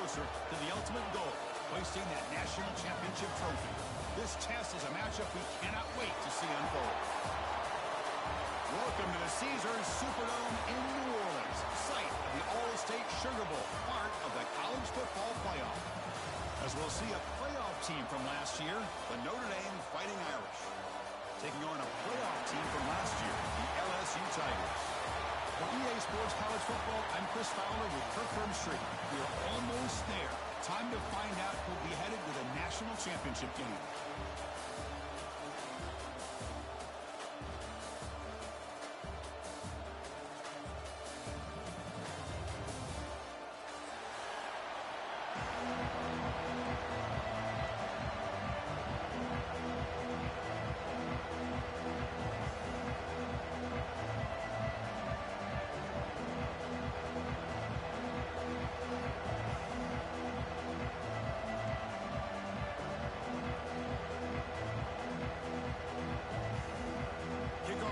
closer to the ultimate goal, hoisting that national championship trophy. This test is a matchup we cannot wait to see unfold. Welcome to the Caesars Superdome in New Orleans, site of the All-State Sugar Bowl, part of the college football playoff. As we'll see a playoff team from last year, the Notre Dame Fighting Irish, taking on a playoff team from last year, the LSU Tigers. For EA Sports College Football, I'm Chris Fowler with Kirk Street. We're almost there. Time to find out who'll be headed to the national championship game.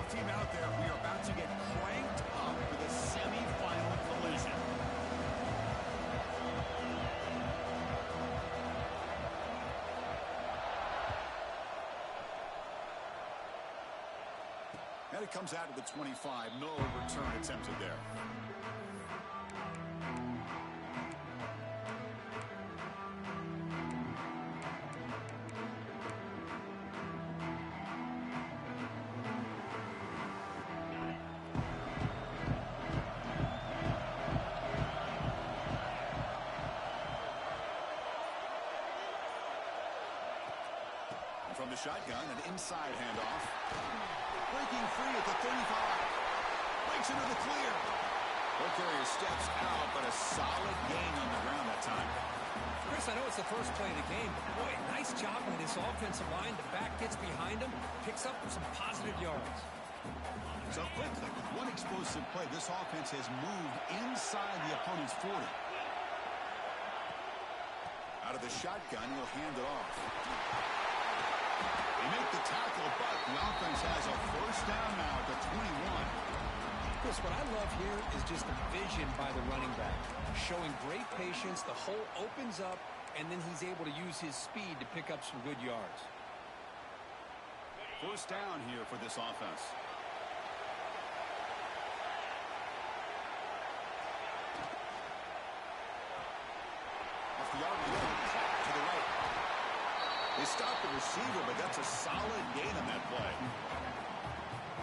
Team out there, we are about to get cranked up for the semi-final collision. And it comes out of the 25. No return attempted there. From the shotgun, an inside handoff. Breaking free at the 35. Breaks into the clear. Ball carrier steps out, but a solid gain on the ground that time. Chris, I know it's the first play of the game, but boy, nice job by this offensive line. The back gets behind him, picks up some positive yards. So quickly, with one explosive play, this offense has moved inside the opponent's 40. Out of the shotgun, he'll hand it off. They make the tackle, but the offense has a first down now at the 21. Chris, what I love here is just the vision by the running back. Showing great patience, the hole opens up, and then he's able to use his speed to pick up some good yards. First down here for this offense. Off the arc to the right. They stopped the receiver, but that's a solid gain on that play.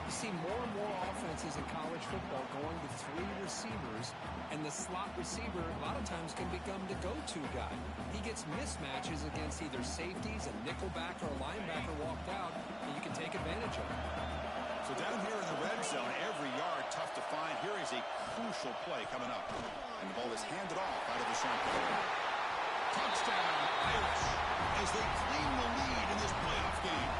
You see more and more offenses in college football going to 3 receivers, and the slot receiver a lot of times can become the go-to guy. He gets mismatches against either safeties, a nickelback, or a linebacker walked out, and you can take advantage of it. So down here in the red zone, every yard tough to find. Here is a crucial play coming up. And the ball is handed off out of the shotgun. Touchdown, Irish, as they claim the lead in this playoff game.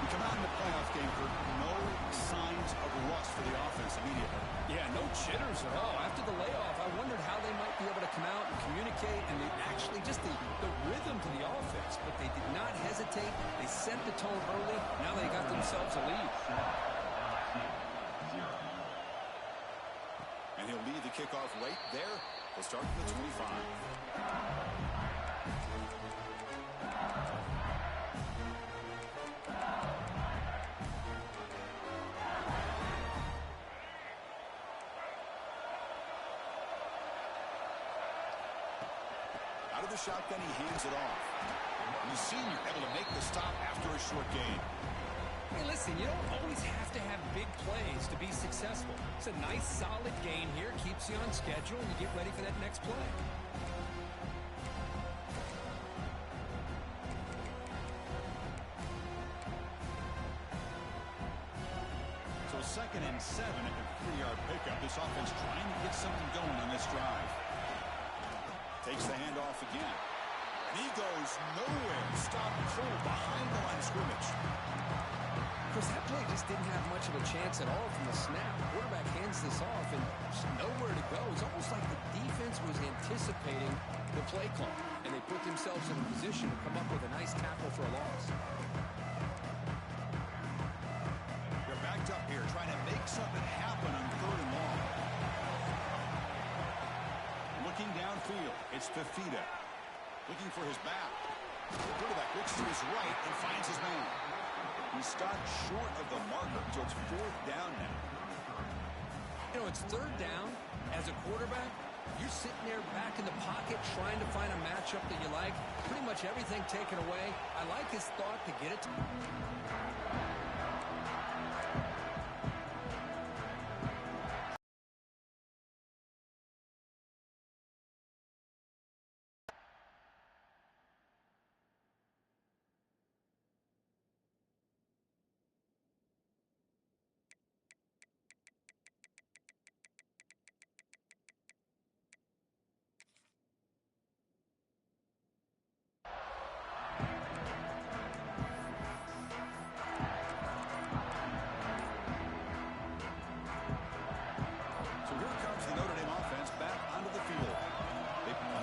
We come out in the playoff game for no signs of rust for the offense immediately. Yeah, no jitters at all. After the layoff, I wondered how they might be able to come out and communicate, and they actually just the rhythm to the offense, but they did not hesitate. They set the tone early. Now they got themselves a lead. And he'll lead the kickoff right there. We'll start at the 25. Out of the shotgun, he hands it off. And the senior able to make the stop after a short gain. Hey, listen, you don't always have to have big plays to be successful. It's a nice, solid gain here. Keeps you on schedule, and you get ready for that next play. So 2nd and 7 at the 3-yard pickup. This offense trying to get something going on this drive. Takes the handoff again. And he goes nowhere. Stop cold behind the line of scrimmage. Chris, that play just didn't have much of a chance at all from the snap. The quarterback hands this off and just nowhere to go. It's almost like the defense was anticipating the play call, and they put themselves in a position to come up with a nice tackle for a loss. They're backed up here trying to make something happen on 3rd and long. Looking downfield. field. It's Fafita looking for his back. Quarterback looks to his right and finds his man. He stopped short of the marker, so it's 4th down now. You know, it's 3rd down. As a quarterback, you're sitting there back in the pocket trying to find a matchup that you like. Pretty much everything taken away. I like his thought to get it to...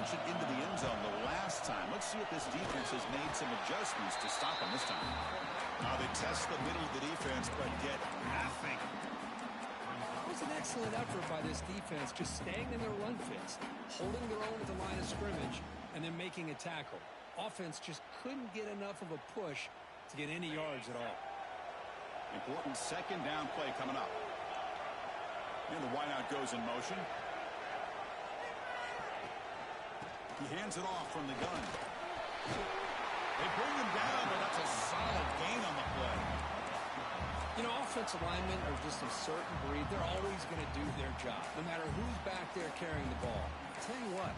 into the end zone the last time. Let's see if this defense has made some adjustments to stop them this time. Now they test the middle of the defense, but get nothing. It was an excellent effort by this defense, just staying in their run fits, holding their own at the line of scrimmage, and then making a tackle. Offense just couldn't get enough of a push to get any yards at all. Important 2nd down play coming up. And the wideout goes in motion. He hands it off from the gun. They bring him down, but that's a solid gain on the play. You know, offensive linemen are just a certain breed. They're always going to do their job, no matter who's back there carrying the ball. I'll tell you what,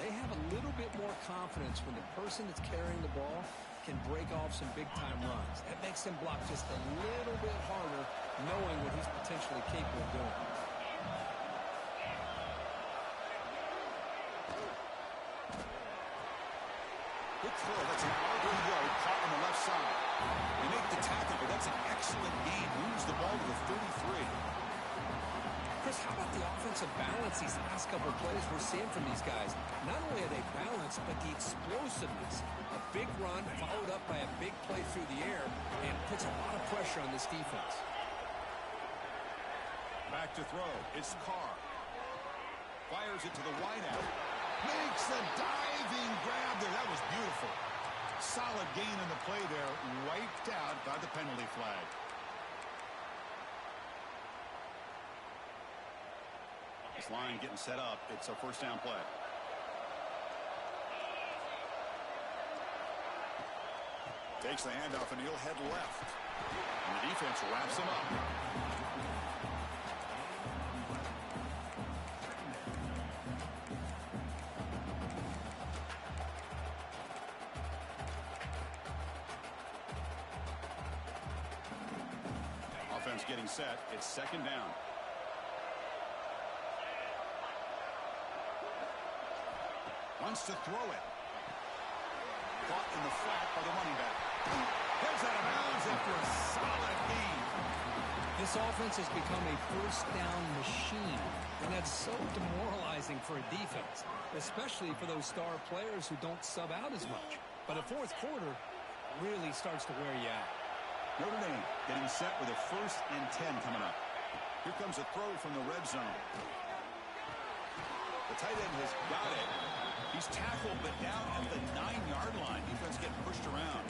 they have a little bit more confidence when the person that's carrying the ball can break off some big-time runs. That makes them block just a little bit harder, knowing what he's potentially capable of doing. Good throw. That's an Rd3 caught on the left side. They make the tackle, but that's an excellent gain. Moves the ball to the 33. Chris, how about the offensive balance these last couple of plays we're seeing from these guys? Not only are they balanced, but the explosiveness. A big run followed up by a big play through the air and puts a lot of pressure on this defense. Back to throw. It's Carr. Fires it to the wideout. Makes a diving grab there. That was beautiful. Solid gain in the play there. Wiped out by the penalty flag. This line getting set up. It's a 1st down play. Takes the handoff and he'll head left. And the defense wraps him up. Offense getting set. It's 2nd down. Wants to throw it. Caught in the flat by the running back. Heads out of bounds after a solid gain. This offense has become a 1st down machine, and that's so demoralizing for a defense, especially for those star players who don't sub out as much. But a 4th quarter really starts to wear you out. Notre Dame getting set with a 1st and 10 coming up. Here comes a throw from the red zone. The tight end has got it. He's tackled, but down at the 9-yard line. Defense getting pushed around.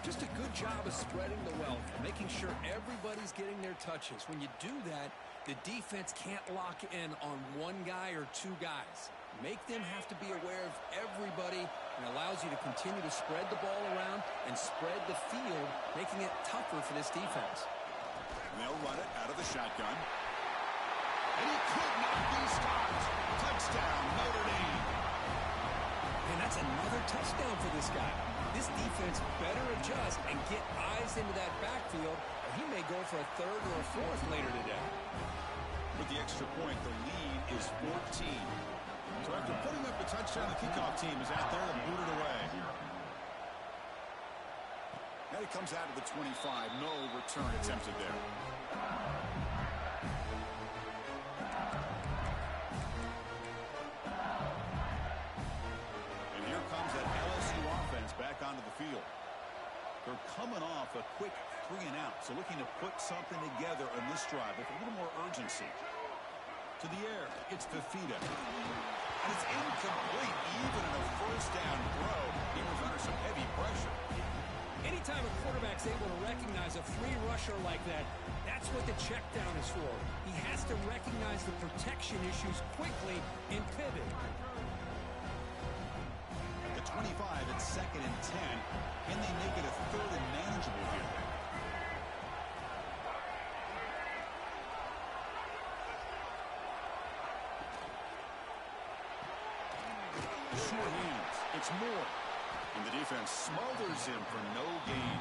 Just a good job of spreading the wealth, making sure everybody's getting their touches. When you do that, the defense can't lock in on one guy or 2 guys. Make them have to be aware of everybody, and allows you to continue to spread the ball around and spread the field, making it tougher for this defense. And they'll run it out of the shotgun. And he could not be stopped. Touchdown, Notre Dame. And that's another touchdown for this guy. This defense better adjust and get eyes into that backfield, or he may go for a 3rd or a 4th later today. With the extra point, the lead is 14. So after putting up a touchdown, the kickoff team is out there to boot it away. Now he comes out of the 25. No return attempted there. And here comes that LSU offense back onto the field. They're coming off a quick 3-and-out, so looking to put something together on this drive with a little more urgency. To the air, it's Fafita. And complete, even in a first down throw. He was under some heavy pressure. Anytime a quarterback's able to recognize a free rusher like that, that's what the check down is for. He has to recognize the protection issues quickly and pivot. At the 25, it's 2nd and 10. Can they make it a 3rd and manageable here? Sure hands. It's Moore. And the defense smothers him for no gain.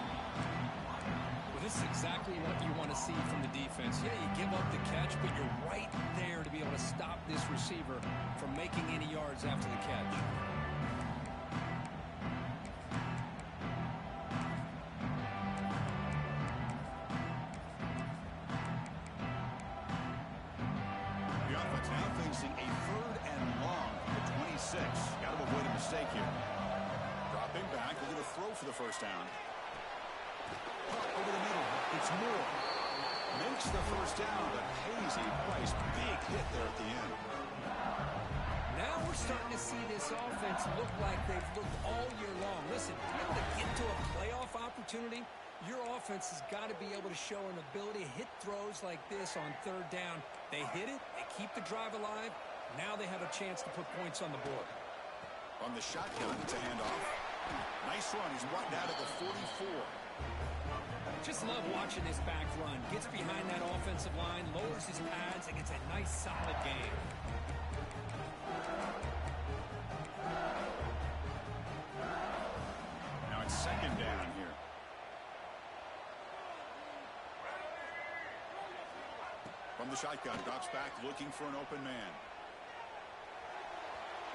Well, this is exactly what you want to see from the defense. Yeah, you give up the catch, but you're right there to be able to stop this receiver from making any yards after the catch. The offense now facing a 3rd and long from the 26. Got to avoid a mistake here. Dropping back, they're going to throw for the first down. Over the middle, it's Moore. Makes the first down, but pays a price. Big hit there at the end. Now we're starting to see this offense look like they've looked all year long. Listen, to be able to get to a playoff opportunity, your offense has got to be able to show an ability to hit throws like this on 3rd down. They hit it, they keep the drive alive. Now they have a chance to put points on the board. On the shotgun, it's a handoff. Nice run. He's brought down to the 44. Just love watching this back run. Gets behind that offensive line, lowers his pads, and gets a nice, solid game. Now it's 2nd down here. From the shotgun, drops back, looking for an open man.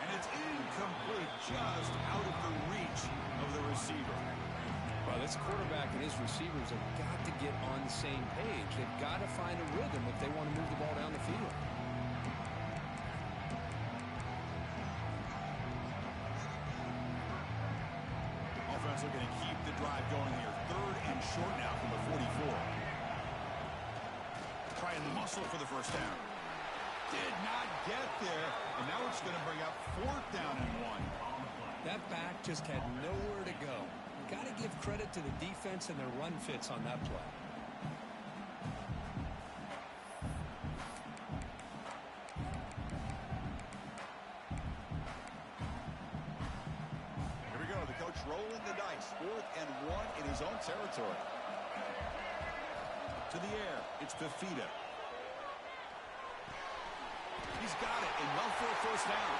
And it's incomplete, just out of the reach of the receiver. Well, this quarterback and his receivers have got to get on the same page. They've got to find a rhythm if they want to move the ball down the field. Offense looking to keep the drive going here. 3rd and short now from the 44. Try and muscle for the first down. Did not get there, and now it's going to bring up 4th down and 1. That back just had nowhere to go. Got to give credit to the defense and their run fits on that play. Here we go. The coach rolling the dice. 4th and 1 in his own territory. To the air. It's Fafita. He's got it. Enough for a first down.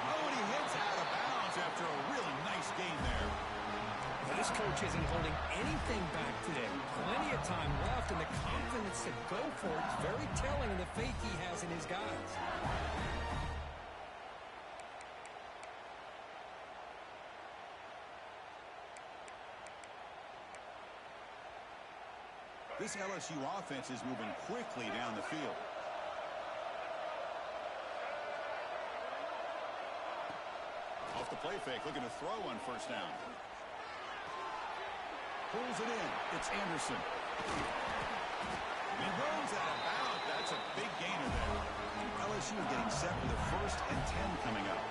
Oh, and he hits out of bounds after a really nice gain there. Well, this coach isn't holding anything back today. Plenty of time left, and the confidence to go for it is very telling of the faith he has in his guys. This LSU offense is moving quickly down the field. Off the play fake, looking to throw on first down. Pulls it in. It's Anderson. He runs out of bounds. That's a big gainer there. LSU getting set for the 1st and 10 coming up.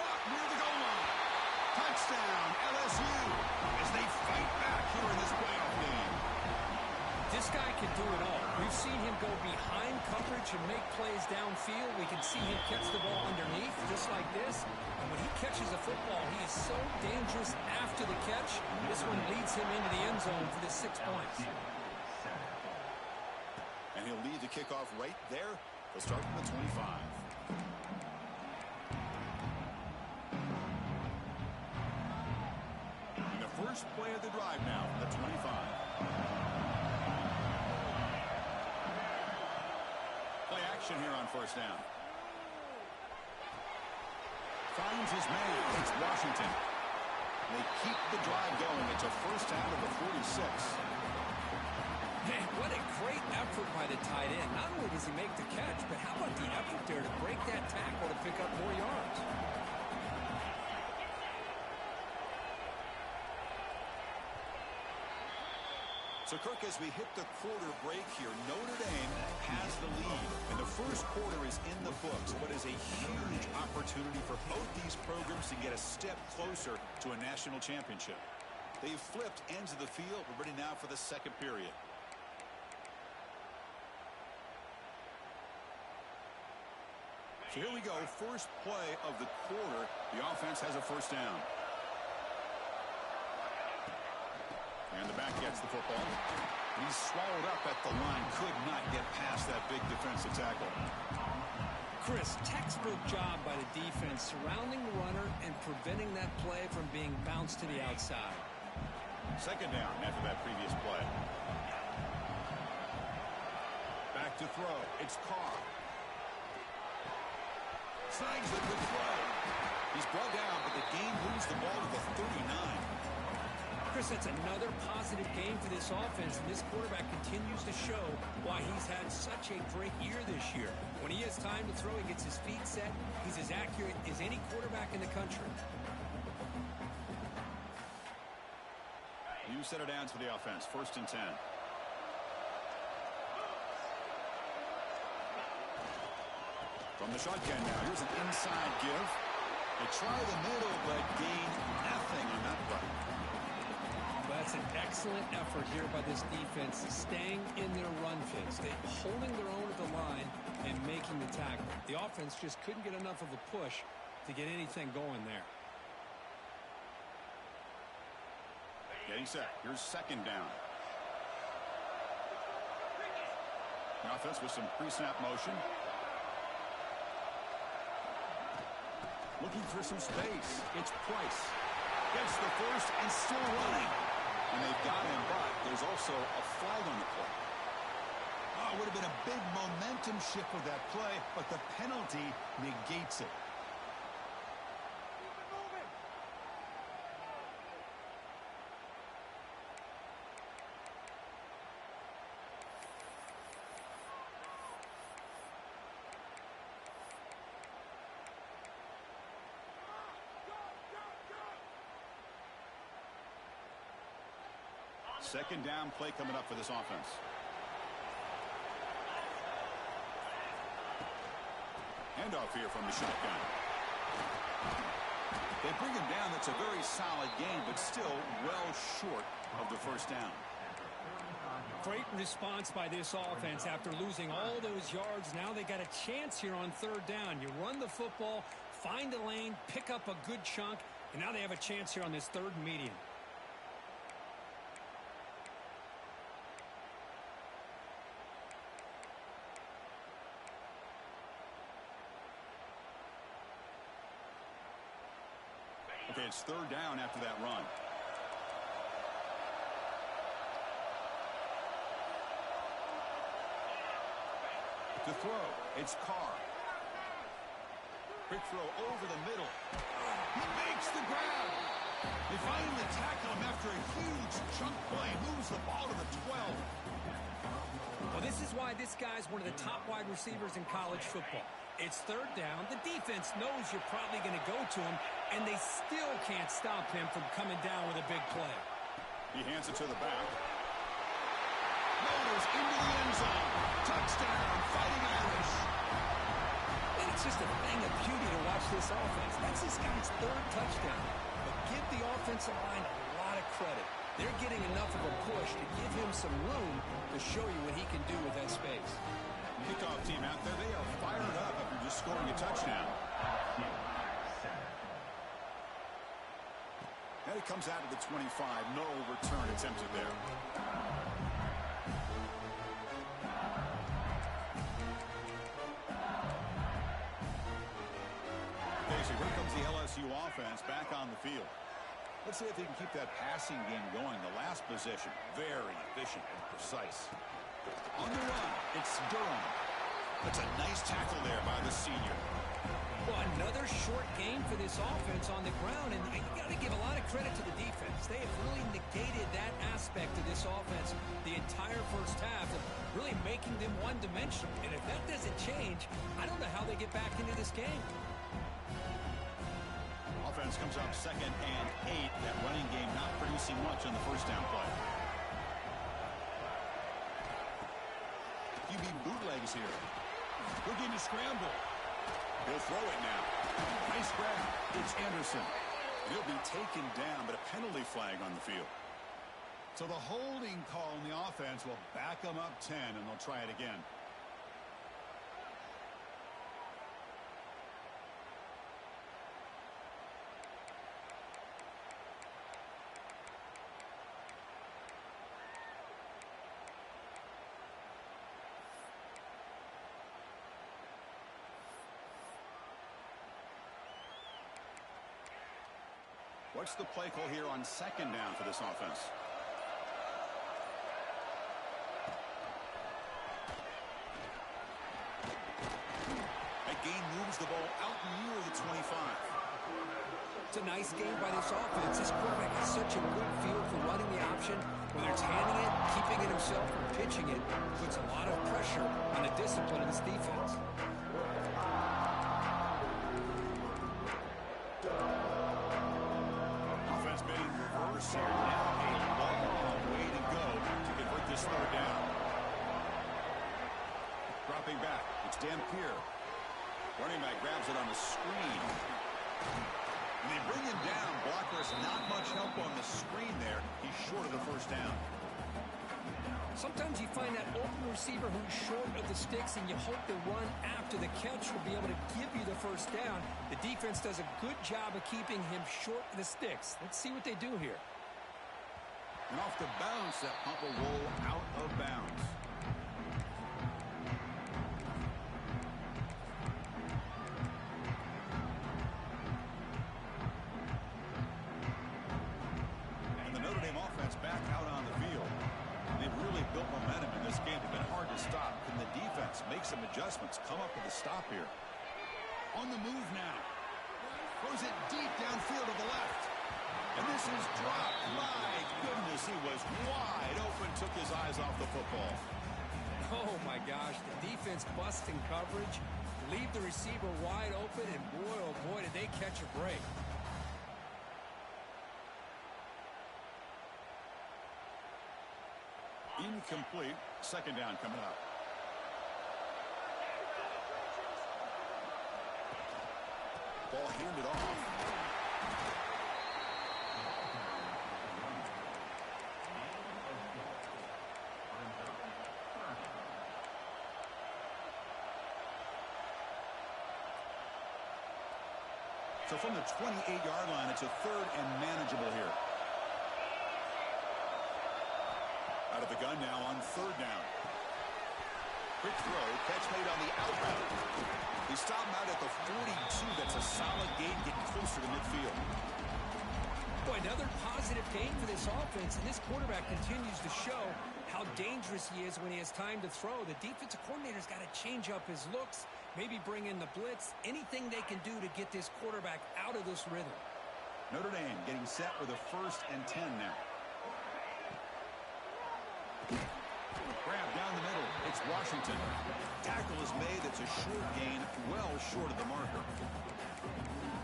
Caught near the goal line. Touchdown, LSU, as they fight back here in this playoff game. This guy can do it all. We've seen him go behind coverage and make plays downfield. We can see him catch the ball underneath, just like this. And when he catches a football, he is so dangerous after the catch. This one leads him into the end zone for the 6 points. And he'll lead the kickoff right there. He'll start from the 25. And the first play of the drive now from the 25. Play action here on first down. Finds his man. It's Washington. They keep the drive going. It's a first down of the 46. Man, what a great effort by the tight end. Not only does he make the catch, but how about the effort there to break that tackle to pick up more yards? So, Kirk, as we hit the quarter break here, Notre Dame has the lead. And the first quarter is in the books, but is a huge opportunity for both these programs to get a step closer to a national championship. They've flipped ends of the field. We're ready now for the second period. So here we go. First play of the quarter. The offense has a first down. And the back gets the football. He's swallowed up at the line. Could not get past that big defensive tackle. Chris, textbook job by the defense surrounding the runner and preventing that play from being bounced to the outside. Second down after that previous play. Back to throw. It's Carr. Snags the good throw. He's brought down, but the game moves the ball to the 39. Chris, that's another positive game for this offense, and this quarterback continues to show why he's had such a great year this year. When he has time to throw, he gets his feet set. He's as accurate as any quarterback in the country. You set it down for the offense. First and 10. From the shotgun now. Here's an inside give. They try the middle, but gain nothing on that play. That's an excellent effort here by this defense, staying in their run phase. They're holding their own at the line and making the tackle. The offense just couldn't get enough of a push to get anything going there. Getting set. Here's second down. The offense with some pre-snap motion. Looking for some space. It's Price. Gets the first and still running. And they've got him, but there's also a flag on the play. Oh, it would have been a big momentum shift with that play, but the penalty negates it. Second down play coming up for this offense. Handoff here from the shotgun. They bring him down. That's a very solid game, but still well short of the first down. Great response by this offense after losing all those yards. Now they got a chance here on third down. You run the football, find a lane, pick up a good chunk, and now they have a chance here on this third and medium. Okay, it's third down after that run. To throw, it's Carr. Quick throw over the middle. He makes the grab. They finally tackle him after a huge chunk play. Moves the ball to the 12. Well, this is why this guy's one of the top wide receivers in college football. It's third down. The defense knows you're probably going to go to him, and they still can't stop him from coming down with a big play. He hands it to the back. Motors into the end zone. Touchdown, Fighting Irish. And it's just a thing of beauty to watch this offense. That's this guy's third touchdown. But give the offensive line a lot of credit. They're getting enough of a push to give him some room to show you what he can do with that space. Kickoff team out there, they are fired up after just scoring a touchdown. And it comes out of the 25. No return attempted there. Okay, so here comes the LSU offense back on the field. Let's see if they can keep that passing game going. The last possession, very efficient and precise. On the run, it's Durham. That's a nice tackle there by the senior. Well, another short game for this offense on the ground, and you got to give a lot of credit to the defense. They have really negated that aspect of this offense the entire first half, of really making them one-dimensional. And if that doesn't change, I don't know how they get back into this game. Offense comes up 2nd and 8. That running game not producing much on the first down play. QB bootlegs here. Looking to scramble. He'll throw it now. Nice grab. It's Anderson. He'll be taken down, but a penalty flag on the field. So the holding call on the offense will back them up 10, and they'll try it again. What's the play call here on second down for this offense? That gain moves the ball out near the 25. It's a nice game by this offense. This quarterback has such a good feel for running the option. Whether it's handing it, keeping it himself, or pitching it, puts a lot of pressure on the discipline of this defense. Here. Now a long way to go to convert this third down. Dropping back. It's Dampier. Running back grabs it on the screen. And they bring him down. Blockers not much help on the screen there. He's short of the first down. Sometimes you find that open receiver who's short of the sticks, and you hope the run after the catch will be able to give you the first down. The defense does a good job of keeping him short of the sticks. Let's see what they do here. And off the bounce, that pump will roll out of bounds. And the Notre Dame offense back out on the field. They've really built momentum in this game. It's been hard to stop. Can the defense make some adjustments, come up with a stop here? On the move now. Throws it deep downfield to the left. And this is dropped. My goodness, he was wide open, took his eyes off the football. Oh, my gosh. The defense busting coverage, leave the receiver wide open, and boy, oh boy, did they catch a break. Incomplete. Second down coming up. Ball handed off. So from the 28-yard line, it's a third and manageable here. Out of the gun now on third down. Quick throw, catch made on the out route. He stopped him out at the 42. That's a solid gain, getting closer to midfield. Boy, another positive gain for this offense, and this quarterback continues to show how dangerous he is when he has time to throw. The defensive coordinator's got to change up his looks, maybe bring in the blitz, anything they can do to get this quarterback out of this rhythm. Notre Dame getting set with a 1st and 10 now. Grab down the middle. It's Washington. Tackle is made. It's a short gain, well short of the marker.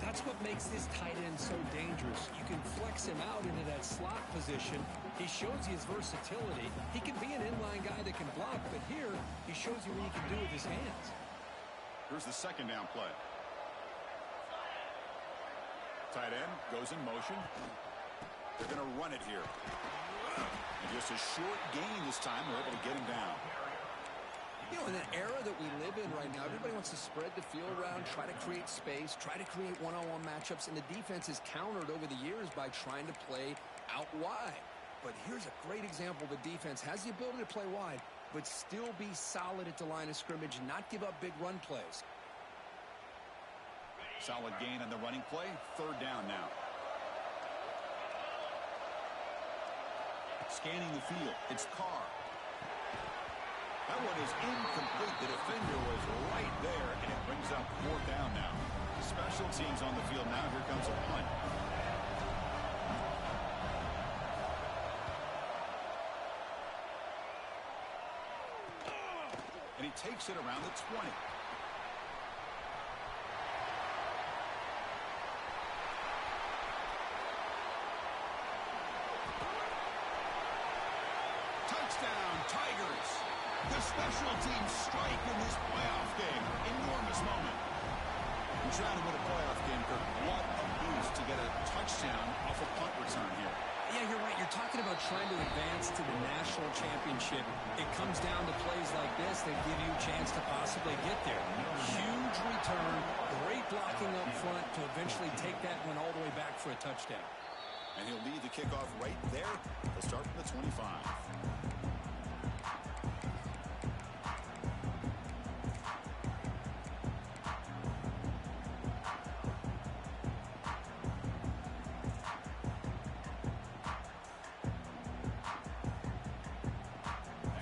That's what makes this tight end so dangerous. You can flex him out into that slot position. He shows you his versatility. He can be an inline guy that can block, but here he shows you what he can do with his hands. Here's the second down play. Tight end goes in motion. They're going to run it here. And just a short gain this time. They're able to get him down. You know, in an era that we live in right now, everybody wants to spread the field around, try to create space, try to create one-on-one matchups, and the defense is countered over the years by trying to play out wide. But here's a great example. The defense has the ability to play wide, but still be solid at the line of scrimmage, not give up big run plays. Solid gain on the running play. Third down now. Scanning the field. It's Carr. That one is incomplete. The defender was right there, and it brings up fourth down now. Special teams on the field now. Here comes a punt. And he takes it around the 20. Touchdown, Tigers. The special teams strike in this playoff game. Enormous moment. You're trying to win a playoff game, Kirk. What a boost to get a touchdown off a punt return here. Yeah, you're right. You're talking about trying to advance to the national championship. It comes down to plays like this that give you a chance to possibly get there. Huge return, great blocking up front to eventually take that one all the way back for a touchdown. And he'll lead the kickoff right there. They'll start from the 25.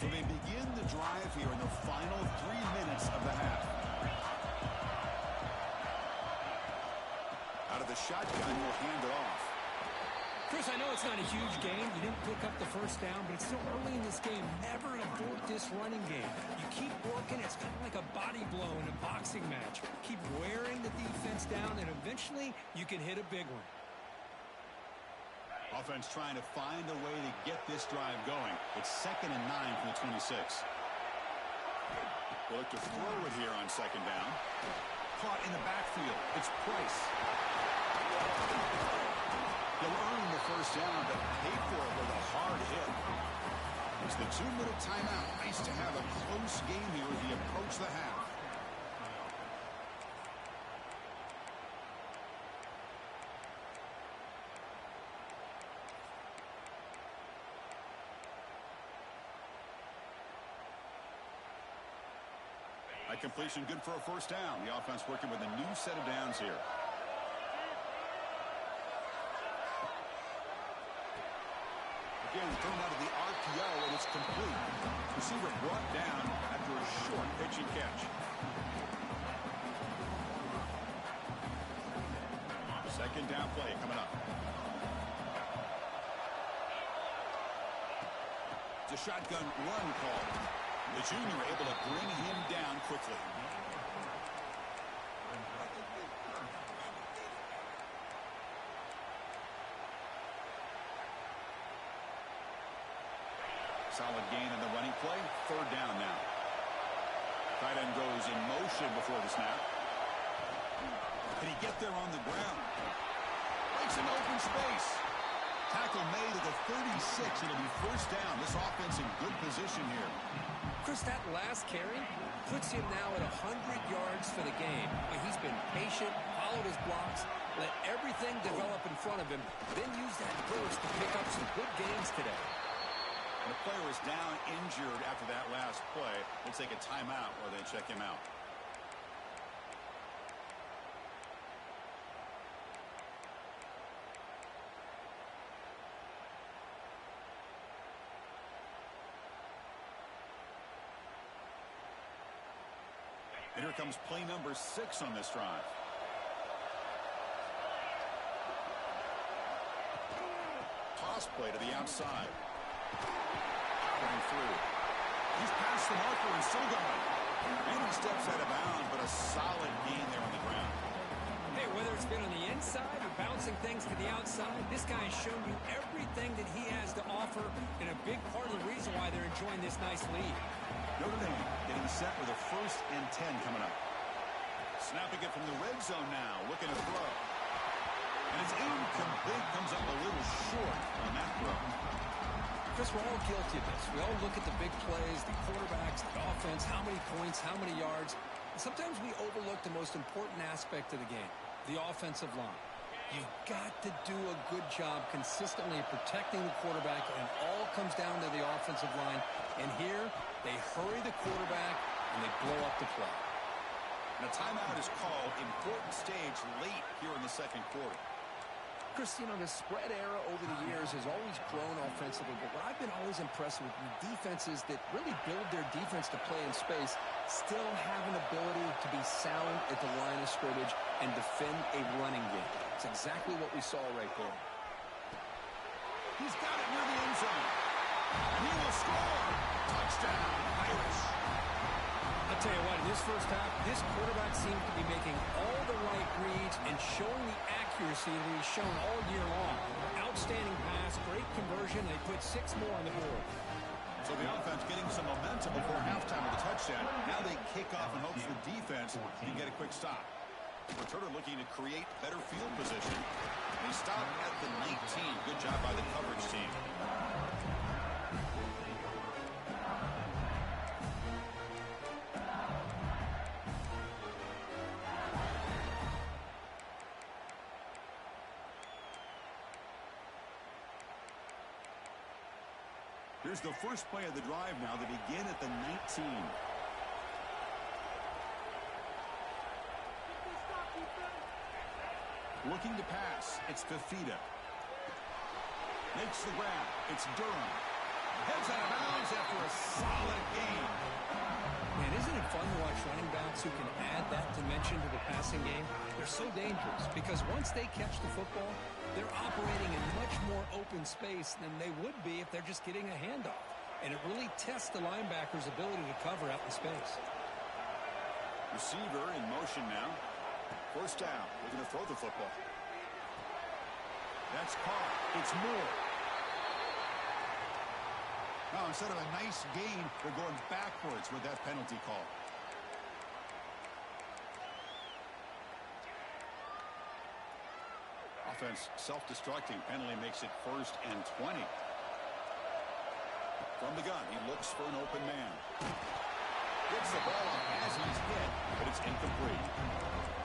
So they begin the drive here in the final 3 minutes of the half. Out of the shotgun, will hand it off. Chris, I know it's not a huge game. You didn't pick up the first down, but it's still early in this game. Never abort this running game. You keep working. It's kind of like a body blow in a boxing match. Keep wearing the defense down, and eventually you can hit a big one. Offense trying to find a way to get this drive going. It's 2nd and 9 from the 26. We'll look to throw it here on 2nd down. Caught in the backfield. It's Price. He'll earn the first down, but pay for it with a hard hit. It's the 2-minute timeout. Nice to have a close game here as we approach the half. That completion good for a first down. The offense working with a new set of downs here. Again, thrown out of the RPO, and it's complete. Receiver brought down after a short pitch and catch. Second down play coming up. It's a shotgun run call. The junior able to bring him down quickly. Solid gain in the running play. 3rd down now. Tight end goes in motion before the snap. Can he get there on the ground? Breaks an open space. Tackle made at the 36. It'll be first down. This offense in good position here. Chris, that last carry puts him now at 100 yards for the game. He's been patient, followed his blocks, let everything develop in front of him, then use that burst to pick up some good gains today. The player is down injured after that last play. We'll take a timeout while they check him out. And here comes play number 6 on this drive. Toss play to the outside. Going through. He's past the marker and still going. And he steps out of bounds, but a solid gain there on the ground. Hey, whether it's been on the inside or bouncing things to the outside, this guy has shown you everything that he has to offer, and a big part of the reason why they're enjoying this nice lead. Notre Dame getting set with a 1st and 10 coming up. Snapping it from the red zone now, looking to throw. And it's incomplete, comes up a little short on that throw. Chris, we're all guilty of this. We all look at the big plays, the quarterbacks, the offense, how many points, how many yards. And sometimes we overlook the most important aspect of the game, the offensive line. You've got to do a good job consistently protecting the quarterback, and it all comes down to the offensive line. And here, they hurry the quarterback, and they blow up the play. And a timeout is called. Important stage late here in the 2nd quarter. Chris, you know, the spread era over the years has always grown offensively, but what I've been always impressed with defenses that really build their defense to play in space still have an ability to be sound at the line of scrimmage and defend a running game. It's exactly what we saw right there. He's got it near the end zone. And he will score. Touchdown, Irish. I'll tell you what, in this first half, this quarterback seems to be making all the right reads and showing the accuracy that he's shown all year long. Outstanding pass, great conversion. They put 6 more on the board. So the offense getting some momentum before halftime with a touchdown. Now they kick off in hopes the defense can get a quick stop. Returner looking to create better field position. They stop at the 19. Good job by the coverage team. Here's the first play of the drive now. They begin at the 19. Looking to pass. It's Fafita. Makes the grab. It's Durham. Heads out of bounds after a solid game. Man, isn't it fun to watch running backs who can add that dimension to the passing game? They're so dangerous because once they catch the football, they're operating in much more open space than they would be if they're just getting a handoff. And it really tests the linebacker's ability to cover out in space. Receiver in motion now. First down. We're going to throw the football. That's caught. It's Moore. Now, instead of a nice gain, they're going backwards with that penalty call. Offense self-destructing. Penalty makes it 1st and 20. From the gun, he looks for an open man. Gets the ball off as he's hit, but it's incomplete.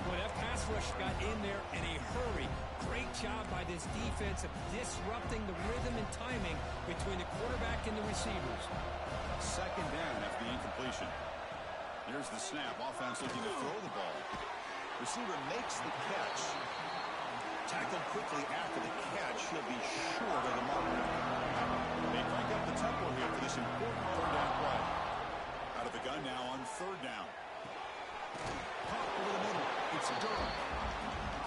Well, that pass rush got in there in a hurry. Great job by this defense of disrupting the rhythm and timing between the quarterback and the receivers. Second down after the incompletion. Here's the snap. Offense looking to throw the ball. Receiver makes the catch. Tackled quickly after the catch. He'll be short of the mark. They crank up the tempo here for this important third down play. Out of the gun now on third down. Pop over the middle. It's Durham.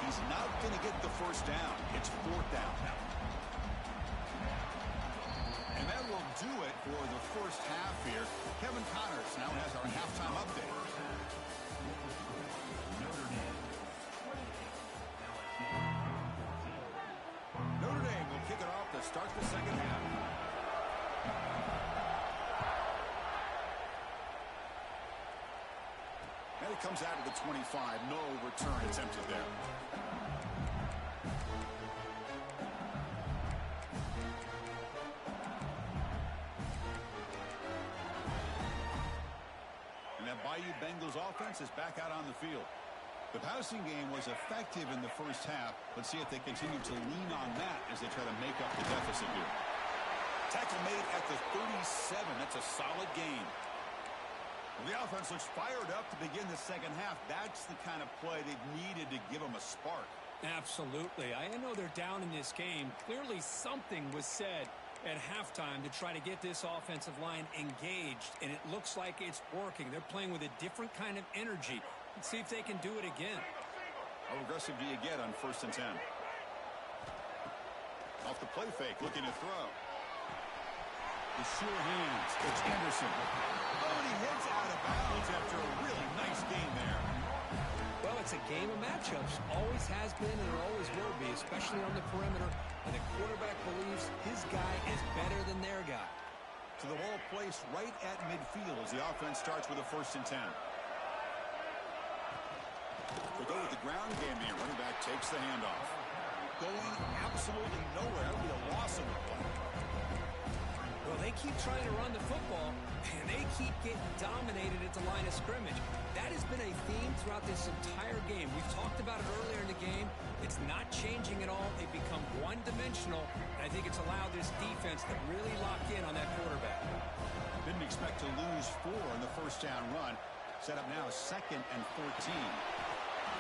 He's not going to get the first down. It's 4th down now. And that will do it for the first half here. Kevin Connors now has our halftime update. Notre Dame will kick it off to start the second half. And it comes out of the 25. No return attempted there. And that Bayou Bengals offense is back out on the field. The passing game was effective in the first half. Let's see if they continue to lean on that as they try to make up the deficit here. Tackle made at the 37. That's a solid gain. Well, the offense looks fired up to begin the second half. That's the kind of play they needed to give them a spark. Absolutely. I know they're down in this game. Clearly something was said at halftime to try to get this offensive line engaged, and it looks like it's working. They're playing with a different kind of energy. Let's see if they can do it again. How aggressive do you get on 1st and 10? Off the play fake, looking to throw. The sure hands. It's Anderson. Oh, and he hits out of bounds after a really nice game there. Well, it's a game of matchups. Always has been and it always will be, especially on the perimeter. And the quarterback believes his guy is better than their guy. So the ball placed right at midfield as the offense starts with a 1st and 10. We go with the ground game here. Running back takes the handoff. Going absolutely nowhere. That would be a loss in the play. Well, they keep trying to run the football, and they keep getting dominated at the line of scrimmage. That has been a theme throughout this entire game. We've talked about it earlier in the game. It's not changing at all. They've become one-dimensional, and I think it's allowed this defense to really lock in on that quarterback. Didn't expect to lose 4 in the first down run. Set up now 2nd and 14.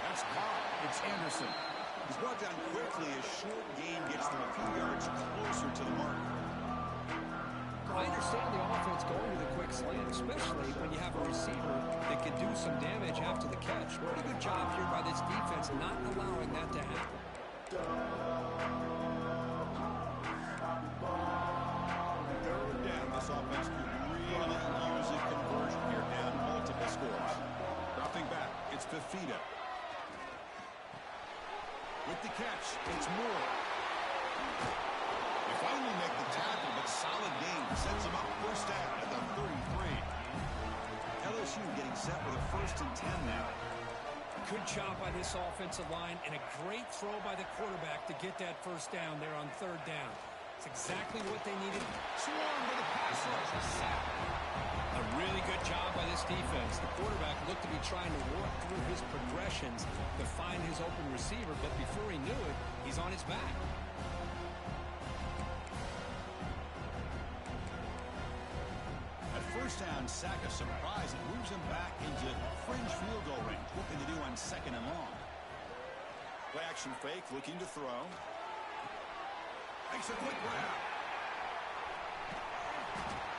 That's caught. It's Anderson. He's brought down quickly as short gain gets them a few yards closer to the mark. I understand the offense going to the quick slant, especially when you have a receiver that can do some damage after the catch. Pretty good job here by this defense not allowing that to happen. Third down. This offense could really use a conversion here, down multiple scores. Dropping back. It's Fafita. With the catch, it's Moore. They finally make the tackle, but solid gain sets them up 1st down. LSU getting set with a 1st and 10 now. Good job by this offensive line and a great throw by the quarterback to get that 1st down there on 3rd down. It's exactly what they needed. Swarm with a pass rush. A sack. A really good job by this defense. The quarterback looked to be trying to work through his progressions to find his open receiver, but before he knew it, he's on his back. At 1st down, sack a surprise. It moves him back into fringe field goal range. What can they do on 2nd and long? Play action fake, looking to throw. Makes a quick grab.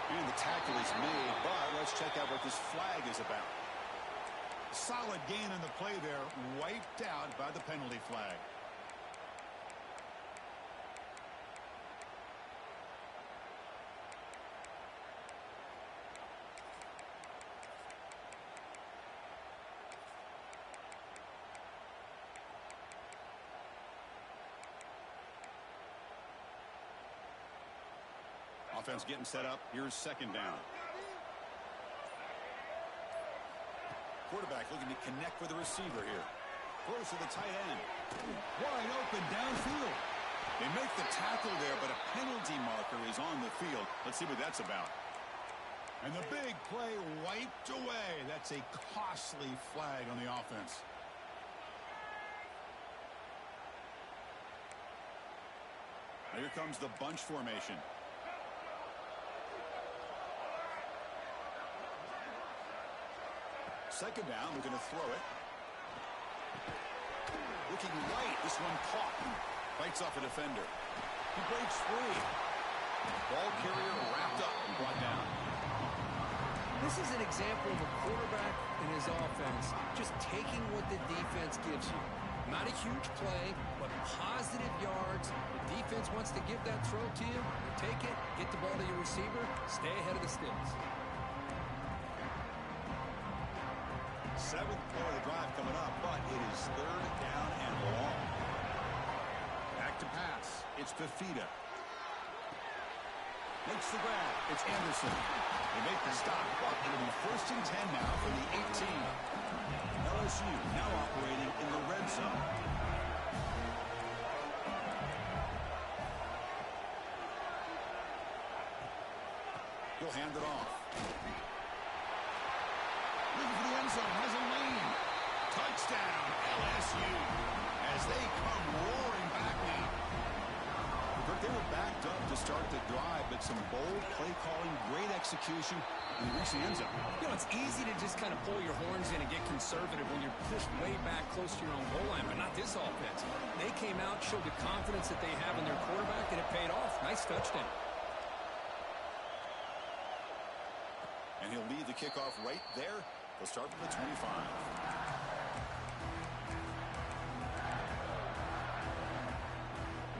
And the tackle is made, but let's check out what this flag is about. Solid gain on the play there, wiped out by the penalty flag. Offense getting set up. Here's 2nd down. Quarterback looking to connect with the receiver here. Close to the tight end. Wide open downfield. They make the tackle there, but a penalty marker is on the field. Let's see what that's about. And the big play wiped away. That's a costly flag on the offense. Now here comes the bunch formation. Second down, looking to throw it. Looking right, this one caught. Fights off a defender. He breaks free. Ball carrier wrapped up and brought down. This is an example of a quarterback and his offense just taking what the defense gives you. Not a huge play, but positive yards. The defense wants to give that throw to you. You take it, get the ball to your receiver, stay ahead of the sticks. 7th play of the drive coming up, but it is 3rd down and long. Back to pass. It's Fafita. Makes the grab. It's Anderson. They make the stop, but it'll be 1st and 10 now for the 18. LSU now operating in the red zone. He'll hand it off. Looking for the end zone, has a lane. Touchdown, LSU, as they come roaring back now. They were backed up to start the drive, but some bold play calling, great execution, and reach the end zone. You know, it's easy to just kind of pull your horns in and get conservative when you're pushed way back close to your own goal line, but not this offense. They came out, showed the confidence that they have in their quarterback, and it paid off. Nice touchdown. And he'll lead the kickoff right there. They'll start from the 25.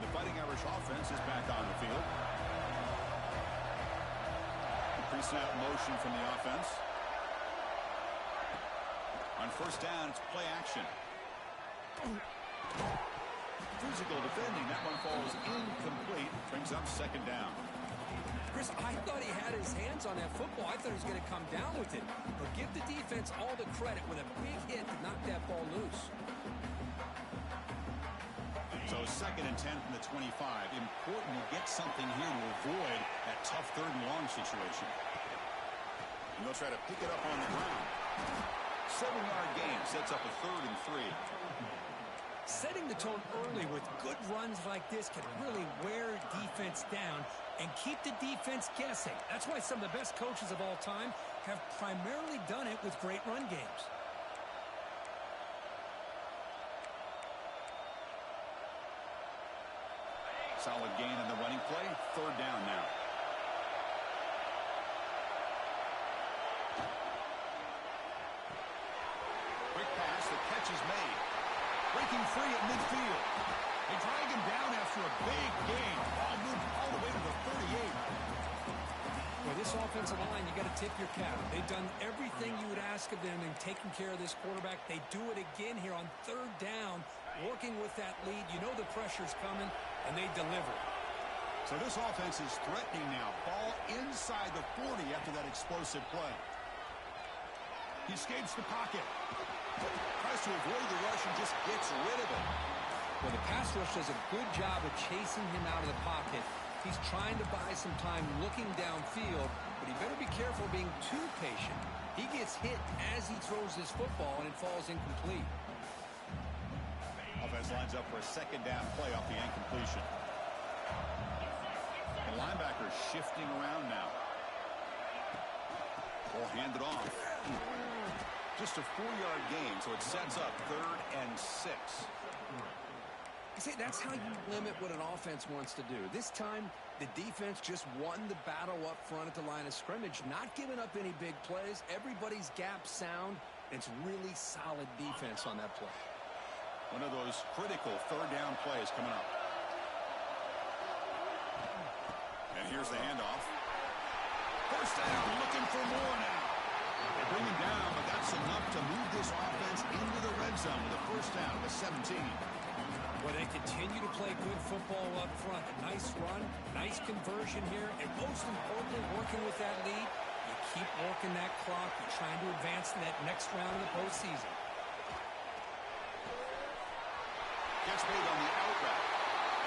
The Fighting Irish offense is back on the field. Pre-snap motion from the offense. On 1st down, it's play action. Physical defending. That one falls incomplete. Brings up 2nd down. Chris, I thought he had his hands on that football. I thought he was going to come down with it. But give the defense all the credit with a big hit to knock that ball loose. So 2nd and 10 from the 25. Important to get something here to avoid that tough 3rd and long situation. And they'll try to pick it up on the ground. 7-yard gain sets up a 3rd and 3. Setting the tone early with good runs like this can really wear defense down and keep the defense guessing. That's why some of the best coaches of all time have primarily done it with great run games. Solid gain on the running play. 3rd down now. Quick pass. The catch is made. Breaking free at midfield. They drag him down after a big gain. Ball moved all the way to the 38. Well, this offensive line, you got to tip your cap. They've done everything you would ask of them in taking care of this quarterback. They do it again here on 3rd down, working with that lead. You know the pressure's coming, and they deliver. So this offense is threatening now. Ball inside the 40 after that explosive play. He escapes the pocket. Tries to avoid the rush and just gets rid of it. Well, the pass rush does a good job of chasing him out of the pocket. He's trying to buy some time looking downfield, but he better be careful being too patient. He gets hit as he throws his football, and it falls incomplete. Offense lines up for a second down play off the incompletion. The linebacker shifting around now. Ball handed off. Just a 4-yard gain, so it sets up 3rd and 6. You see, that's how you limit what an offense wants to do. This time, the defense just won the battle up front at the line of scrimmage, not giving up any big plays. Everybody's gap sound. It's really solid defense on that play. One of those critical 3rd down plays coming up. And here's the handoff. 1st down, looking for more now. They bring him down, but that's enough to move this offense into the red zone with a 1st down at the 17. Well, they continue to play good football up front. A nice run, nice conversion here, and most importantly, working with that lead, you keep working that clock. You're trying to advance to that next round of the postseason. Gets made on the out route,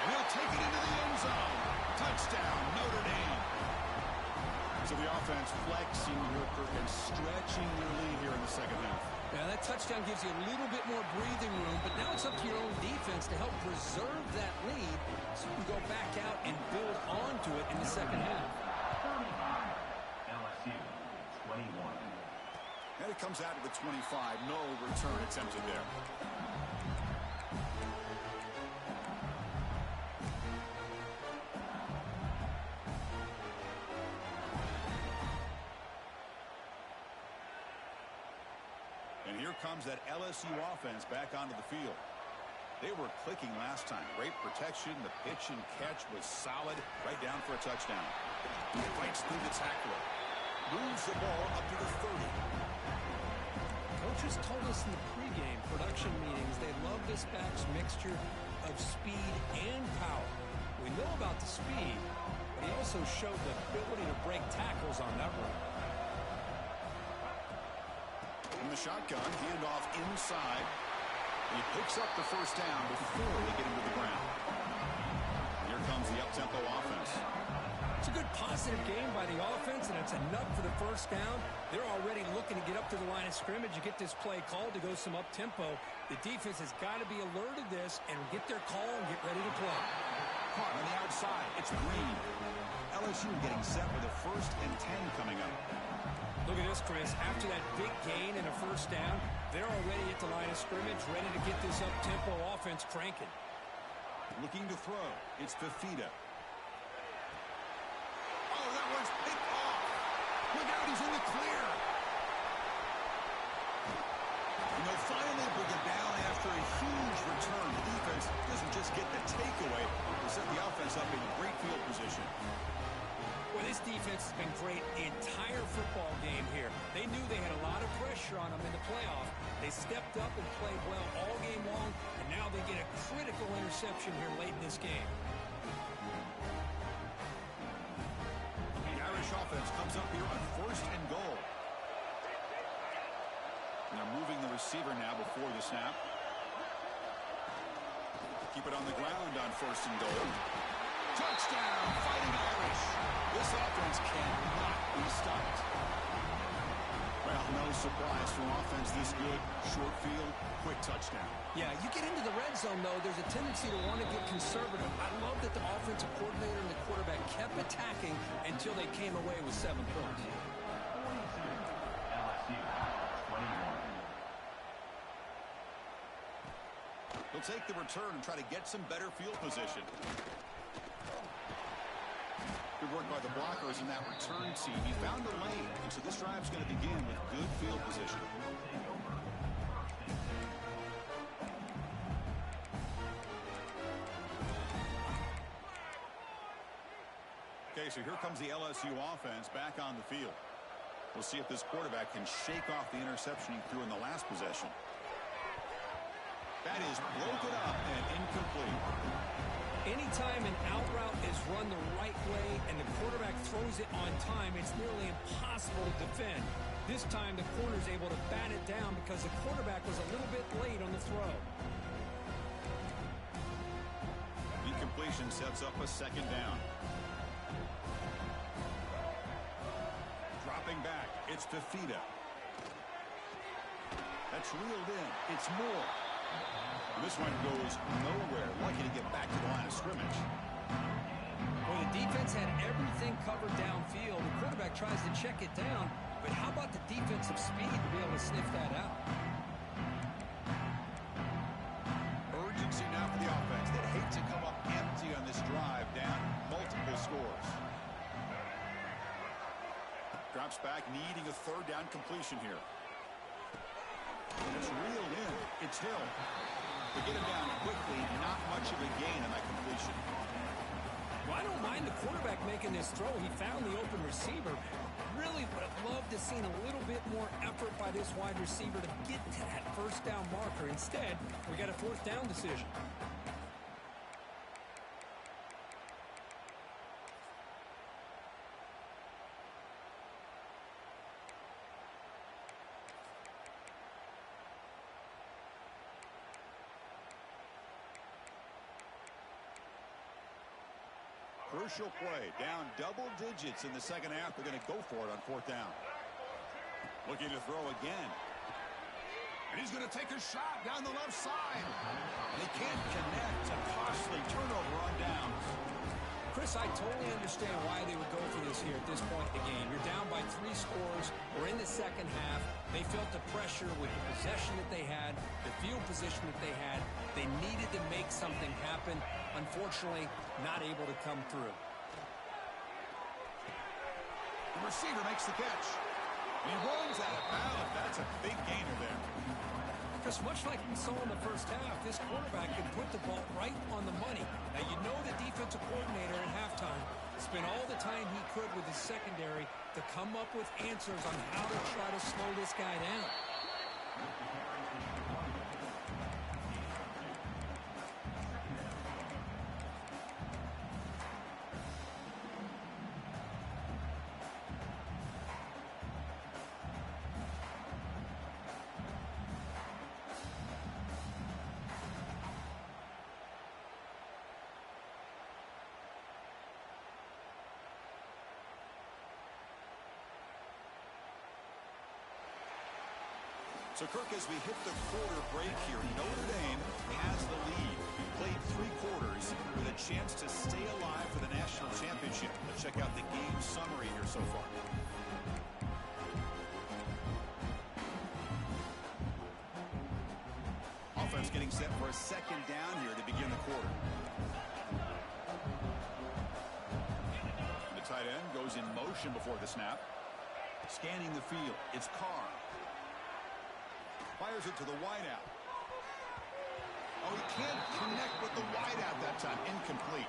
and he'll take it into the end zone. Touchdown, Notre Dame. So the offense flexing and stretching their lead here in the second half. Now, that touchdown gives you a little bit more breathing room, but now it's up to your own defense to help preserve that lead so you can go back out and build onto it in the second half. LSU, 21. And it comes out of the 25. No return attempted there. And here comes that LSU offense back onto the field. They were clicking last time. Great protection. The pitch and catch was solid. Right down for a touchdown. He fights through the tackler. Moves the ball up to the 30. Coaches told us in the pregame production meetings they love this back's mixture of speed and power. We know about the speed, but he also showed the ability to break tackles on that run. In the shotgun, handoff inside. He picks up the 1st down before they get him to the ground. Here comes the up-tempo offense. It's a good positive game by the offense, and it's enough for the 1st down. They're already looking to get up to the line of scrimmage and get this play called to go some up-tempo. The defense has got to be alert of this and get their call and get ready to play. Caught on the outside. It's Green. LSU getting set with a 1st and 10 coming up. Look at this, Chris. After that big gain and a 1st down, they're already at the line of scrimmage, ready to get this up-tempo offense cranking. Looking to throw. It's Fafita. Oh, that one's picked off. Look out, he's in the clear. And they'll finally bring it down after a huge return. The defense doesn't just get the takeaway. They set the offense up in great field position. Well, this defense has been great the entire football game here. They knew they had a lot of pressure on them in the playoff. They stepped up and played well all game long, and now they get a critical interception here late in this game. The Irish offense comes up here on 1st and goal. And they're moving the receiver now before the snap. Keep it on the ground on 1st and goal. Touchdown, Fighting Irish. This offense cannot be stopped. Well, no surprise for offense this good. Short field, quick touchdown. Yeah, you get into the red zone, though, there's a tendency to want to get conservative. I love that the offensive coordinator and the quarterback kept attacking until they came away with 7 points. LSU, 21. He'll take the return and try to get some better field position. Good work by the blockers in that return team. He found a lane, and so this drive's going to begin with good field position. Okay, so here comes the LSU offense back on the field. We'll see if this quarterback can shake off the interception he threw in the last possession. That is broken up and incomplete. Anytime an out route is run the right way and the quarterback throws it on time, it's nearly impossible to defend. This time, the corner's able to bat it down because the quarterback was a little bit late on the throw. Incompletion sets up a second down. Dropping back, it's Fafita. That's reeled in. It's Moore. This one goes nowhere. Lucky to get back to the line of scrimmage. Well, the defense had everything covered downfield. The quarterback tries to check it down, but how about the defensive speed to be able to sniff that out? Urgency now for the offense. They'd hate to come up empty on this drive, down multiple scores. Drops back, needing a third down completion here. And it's reeled in. It's Hill. They get him down quickly. Not much of a gain on that completion. Well, I don't mind the quarterback making this throw. He found the open receiver. Really would have loved to seen a little bit more effort by this wide receiver to get to that first down marker. Instead, we got a fourth down decision. Crucial play. Down double digits in the second half. They're going to go for it on fourth down. Looking to throw again. And he's going to take a shot down the left side. And he can't connect. A costly turnover on downs. Chris, I totally understand why they would go for this here at this point in the game. You're down by 3 scores. We're in the second half. They felt the pressure with the possession that they had, the field position that they had. They needed to make something happen. Unfortunately, not able to come through. The receiver makes the catch. And he runs out of bounds. That's a big gainer there. Because much like we saw in the first half, this quarterback can put the ball right on the money. Now, you know the defensive coordinator at halftime spent all the time he could with his secondary to come up with answers on how to try to slow this guy down. So, Kirk, as we hit the quarter break here, Notre Dame has the lead. Played 3 quarters with a chance to stay alive for the national championship. Let's check out the game summary here so far. Offense getting set for a second down here to begin the quarter. The tight end goes in motion before the snap. Scanning the field, it's Carr. Fires it to the wideout. Oh, he can't connect with the wideout that time. Incomplete.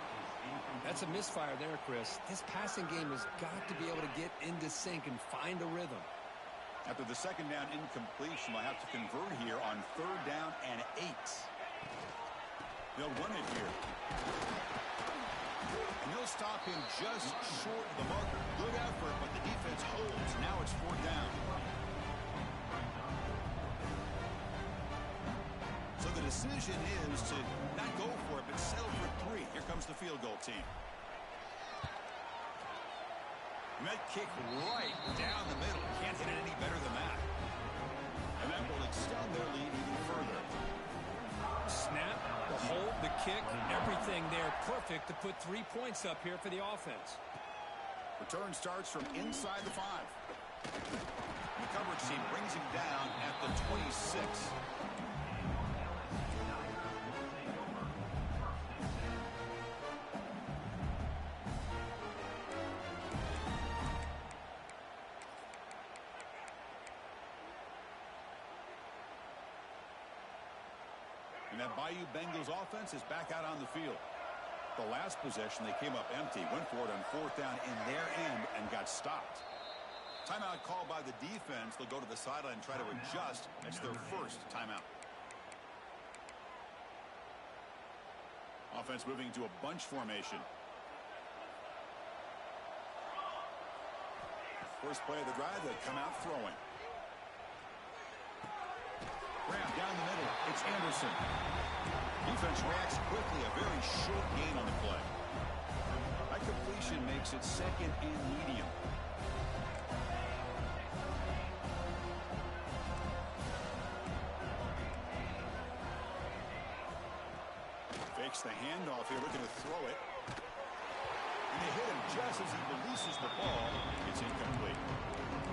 That's a misfire there, Chris. This passing game has got to be able to get into sync and find a rhythm. After the second down incompletion, they'll have to convert here on third down and 8. They'll run it here. And they'll stop him just short of the marker. Good effort, but the defense holds. Now it's fourth down. So the decision is to not go for it, but settle for 3. Here comes the field goal team. And that kick right down the middle. Can't hit it any better than that. And that will extend their lead even further. Snap, the hold, the kick, everything there perfect to put 3 points up here for the offense. Return starts from inside the 5. The coverage team brings him down at the 26. And that Bayou Bengals offense is back out on the field. The last possession, they came up empty, went for it on fourth down in their end and got stopped. Timeout called by the defense. They'll go to the sideline and try to adjust. That's their first timeout. Offense moving into a bunch formation. First play of the drive, they come out throwing. It's Anderson. Defense reacts quickly. A very short gain on the play. That completion makes it second and medium. Fakes the handoff here, looking to throw it. And they hit him just as he releases the ball. It's incomplete.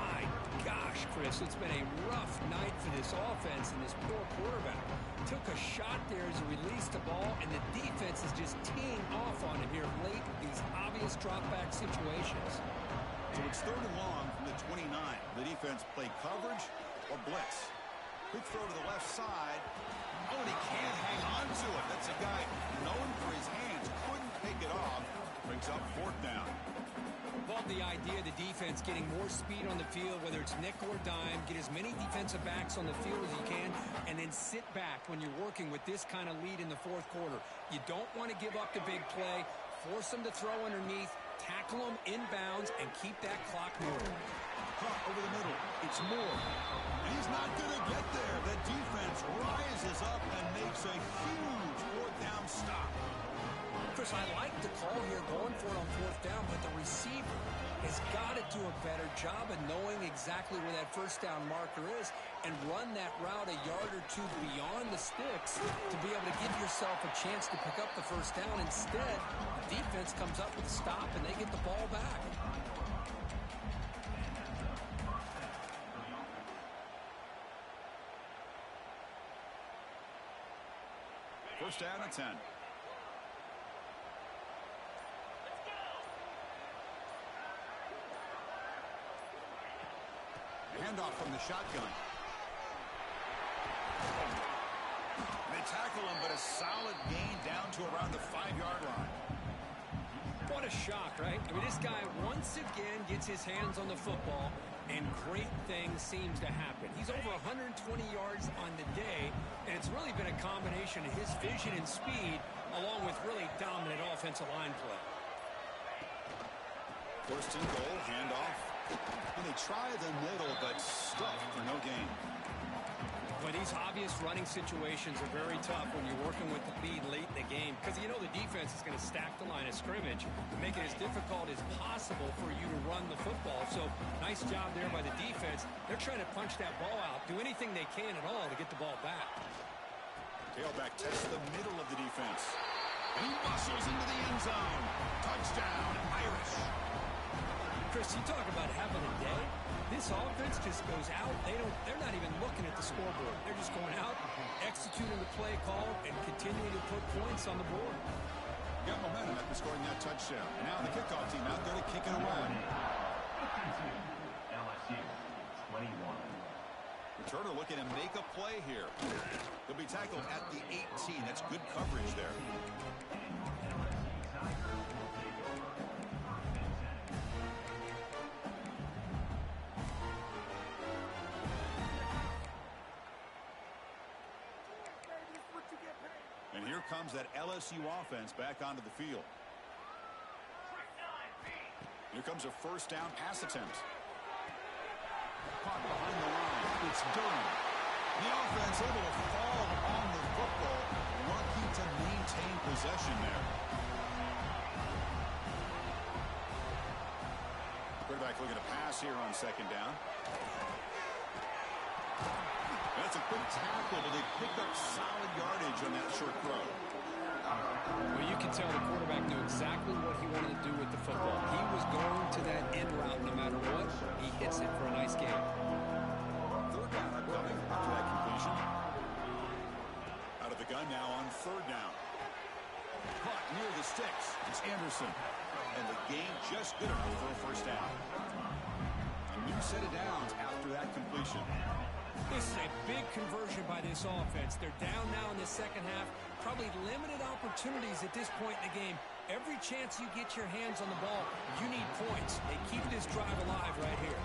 My gosh, Chris, it's been a rough night for this offense and this poor quarterback. Took a shot there as he released the ball, and the defense is just teeing off on him here late in these obvious drop-back situations. So it's 3rd and long from the 29. The defense play coverage or blitz. Quick throw to the left side. Oh, and he can't hang on to it. That's a guy known for his hands. Couldn't pick it off. Brings up 4th down. Love the idea of the defense getting more speed on the field, whether it's nickel or dime, get as many defensive backs on the field as you can, and then sit back when you're working with this kind of lead in the 4th quarter. You don't want to give up the big play, force them to throw underneath, tackle them inbounds, and keep that clock moving. Caught over the middle. It's Moore. And he's not going to get there. The defense rises up and makes a huge 4th down stop. Chris, I like the call here going for it on 4th down, but the receiver has got to do a better job of knowing exactly where that 1st down marker is and run that route a yard or 2 beyond the sticks to be able to give yourself a chance to pick up the 1st down. Instead, the defense comes up with a stop and they get the ball back. First down at 10. Handoff from the shotgun. They tackle him, but a solid gain down to around the 5-yard line. What a shock, right? I mean, this guy once again gets his hands on the football, and great things seems to happen. He's over 120 yards on the day, and it's really been a combination of his vision and speed, along with really dominant offensive line play. 1st and goal, handoff. And they try the middle, but stuck for no gain. But these obvious running situations are very tough when you're working with the lead late in the game, because you know the defense is going to stack the line of scrimmage, make it as difficult as possible for you to run the football. So nice job there by the defense. They're trying to punch that ball out, do anything they can at all to get the ball back. Tailback tests the middle of the defense. And he muscles into the end zone. Touchdown, Irish. Chris, you talk about having a day. This offense just goes out. They're not even looking at the scoreboard. They're just going out, executing the play call, and continuing to put points on the board. Got momentum after scoring that touchdown. And now the kickoff team out there to kick it away. LSU 21. Returner looking to make a play here. He'll be tackled at the 18. That's good coverage there. And here comes that LSU offense back onto the field. Here comes a 1st down pass attempt. Caught behind the line. It's Durham. The offense able to fall on the football. Lucky to maintain possession there. Quarterback looking to pass here on 2nd down. That's a quick tackle, but they picked up solid yardage on that short throw. Well, you can tell the quarterback knew exactly what he wanted to do with the football. He was going to that end route no matter what. He hits it for a nice game. 3rd down upcoming after that completion. Out of the gun now on 3rd down. Caught near the sticks. It's Anderson. And the gain just good enough for a 1st down. A new set of downs after that completion. This is a big conversion by this offense. They're down now in the 2nd half. Probably limited opportunities at this point in the game. Every chance you get your hands on the ball, you need points. They keep this drive alive right here.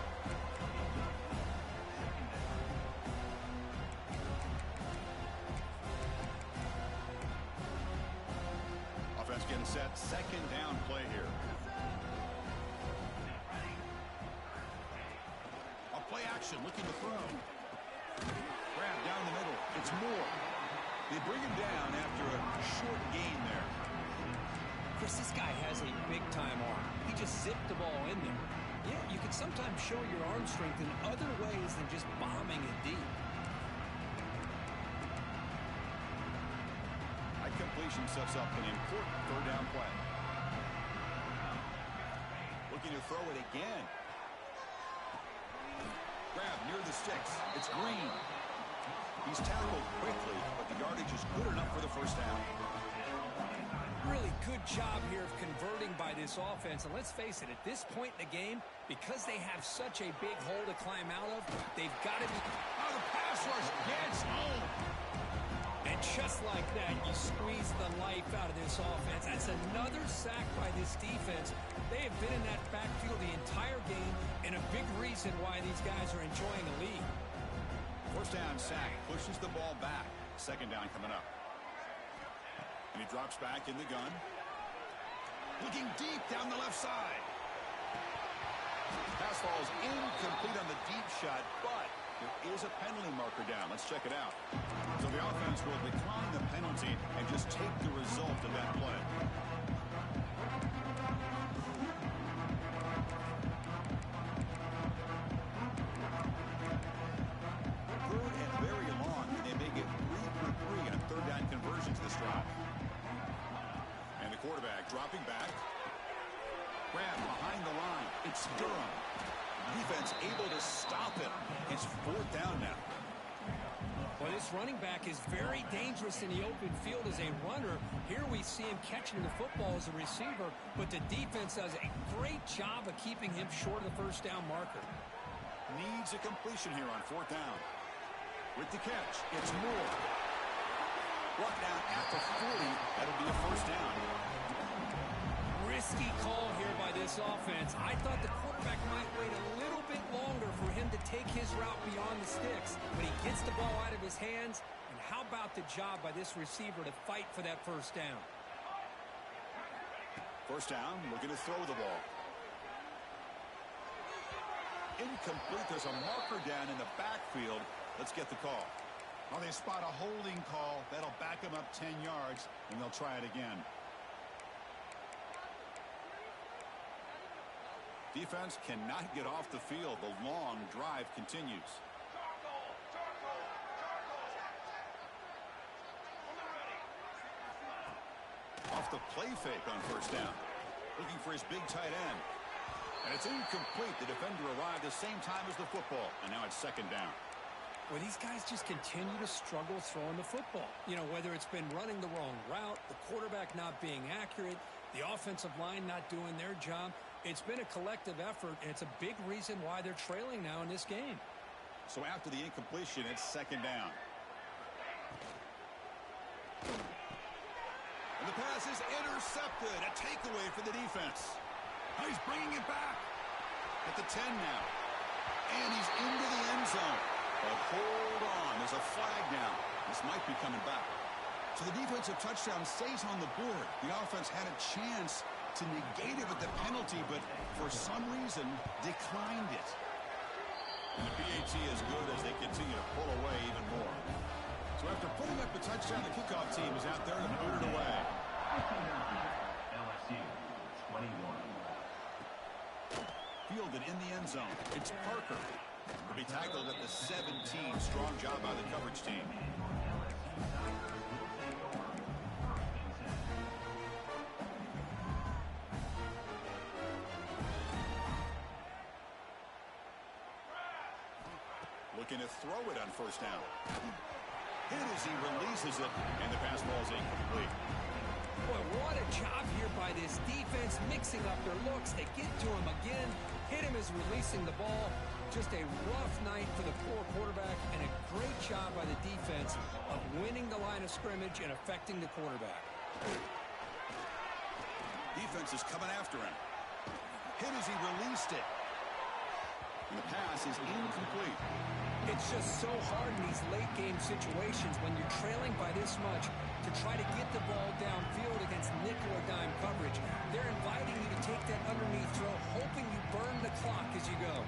Offense getting set. 2nd down play here. A play action looking to throw. Grab down the middle. It's Moore. They bring him down after a short gain there. Chris, this guy has a big-time arm. He just zipped the ball in there. Yeah, you can sometimes show your arm strength in other ways than just bombing it deep. That completion sets up an important third down play. Looking to throw it again. Grab near the sticks. It's Green. He's tackled quickly, but the yardage is good enough for the first down. Really good job here of converting by this offense. And let's face it, at this point in the game, because they have such a big hole to climb out of, they've got to be... Oh, the pass rush gets home. And just like that, you squeeze the life out of this offense. That's another sack by this defense. They have been in that backfield the entire game, and a big reason why these guys are enjoying a lead. First down sack pushes the ball back. Second down coming up. And he drops back in the gun. Looking deep down the left side. Pass falls incomplete on the deep shot, but there is a penalty marker down. Let's check it out. So the offense will decline the penalty and just take the result of that play. Third and very long, and they make it 3 for 3 on third down conversions this drive. And the quarterback dropping back. Grab behind the line. It's Durham. Defense able to stop him. It's fourth down now. Well, this running back is very dangerous in the open field as a runner. Here we see him catching the football as a receiver, but the defense does a great job of keeping him short of the first down marker. Needs a completion here on fourth down. With the catch, it's Moore. Brought down at the 40. That'll be a first down. Risky call here by this offense. I thought the quarterback might wait a little bit longer for him to take his route beyond the sticks, but he gets the ball out of his hands. And how about the job by this receiver to fight for that first down? First down, looking to throw the ball. Incomplete. There's a marker down in the backfield. Let's get the call. Well, they spot a holding call. That'll back them up 10 yards, and they'll try it again. Defense cannot get off the field. The long drive continues. Off the play fake on first down. Looking for his big tight end. And it's incomplete. The defender arrived the same time as the football. And now it's second down. Well, these guys just continue to struggle throwing the football. You know, whether it's been running the wrong route, the quarterback not being accurate, the offensive line not doing their job. It's been a collective effort, and it's a big reason why they're trailing now in this game. So after the incompletion, it's second down. And the pass is intercepted. A takeaway for the defense. Oh, he's bringing it back. At the 10 now. And he's into the end zone. But hold on. There's a flag now. This might be coming back. So the defensive touchdown stays on the board. The offense had a chance to negate it with the penalty, but for some reason declined it. And the PAT is good as they continue to pull away even more. So after putting up the touchdown, the kickoff team is out there to boot it away. LSU 21. Fielded in the end zone. It's Parker. Will be tackled at the 17. Strong job by the coverage team. Looking to throw it on first down. Hit as he releases it, and the pass ball is incomplete. Boy, what a job here by this defense, mixing up their looks. They get to him again, hit him as releasing the ball. Just a rough night for the poor quarterback, and a great job by the defense of winning the line of scrimmage and affecting the quarterback. Defense is coming after him. Hit as he released it. And the pass is incomplete. It's just so hard in these late game situations when you're trailing by this much to try to get the ball downfield against nickel or dime coverage. They're inviting you to take that underneath throw, hoping you burn the clock as you go.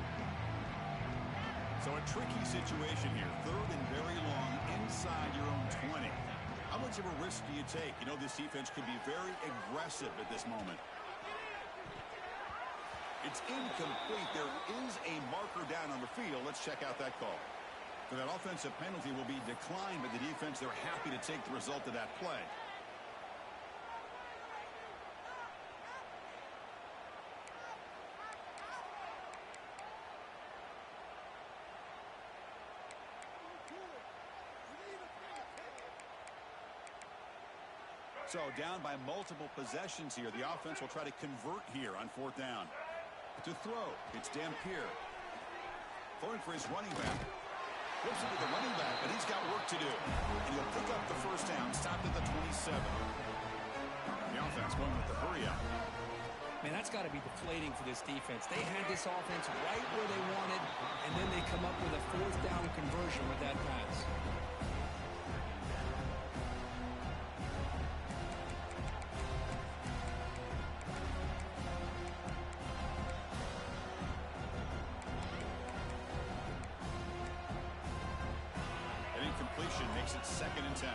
So a tricky situation here. Third and very long inside your own 20. How much of a risk do you take? You know, this defense could be very aggressive at this moment. It's incomplete. There is a marker down on the field. Let's check out that call. So that offensive penalty will be declined by the defense. They're happy to take the result of that play. So down by multiple possessions here. The offense will try to convert here on 4th down. To throw, it's Dampier. Throwing for his running back. Flips it to the running back, but he's got work to do. And he'll pick up the 1st down, stopped at the 27. The offense going with the hurry up. Man, that's got to be deflating for this defense. They had this offense right where they wanted, and then they come up with a 4th down conversion with that pass. Makes it 2nd and 10.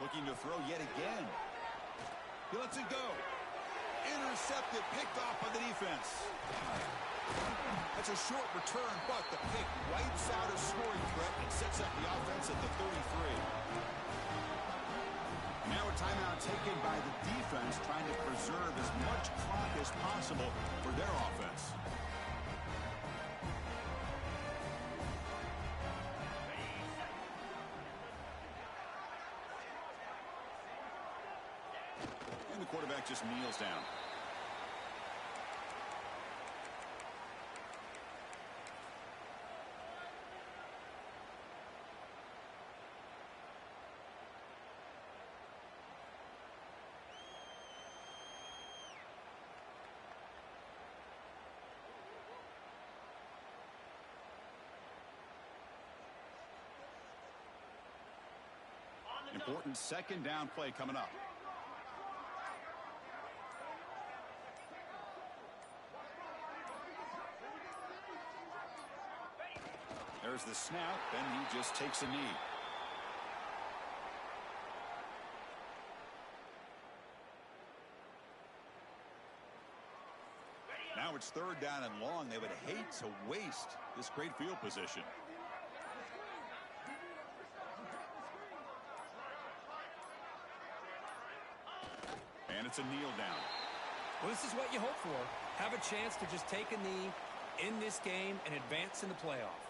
Looking to throw yet again. He lets it go. Intercepted, picked off by the defense. That's a short return, but the pick wipes out a scoring threat and sets up the offense at the 33. Now a timeout taken by the defense, trying to preserve as much clock as possible for their offense. And the quarterback just kneels down. Important 2nd down play coming up. There's the snap, and he just takes a knee. Now it's 3rd down and long. They would hate to waste this great field position. And it's a kneel down. Well, this is what you hope for. Have a chance to just take a knee in this game and advance in the playoff.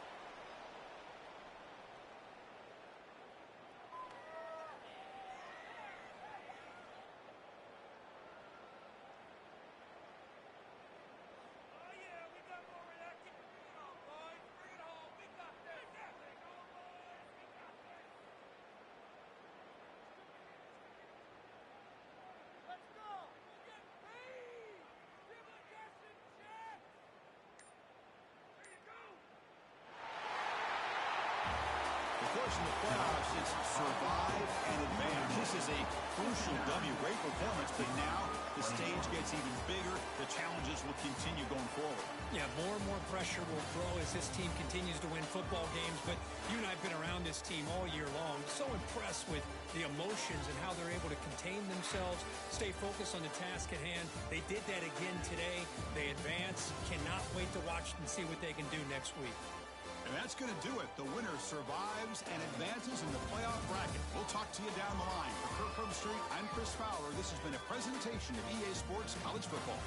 In the playoffs, it's survive and advance. This is a crucial W. Great performance, but now the stage gets even bigger. The challenges will continue going forward. Yeah, more and more pressure will grow as this team continues to win football games. But you and I have been around this team all year long. So impressed with the emotions and how they're able to contain themselves, stay focused on the task at hand. They did that again today. They advance. Cannot wait to watch and see what they can do next week. And that's going to do it. The winner survives and advances in the playoff bracket. We'll talk to you down the line. For Kirk Street, I'm Chris Fowler. This has been a presentation of EA Sports College Football.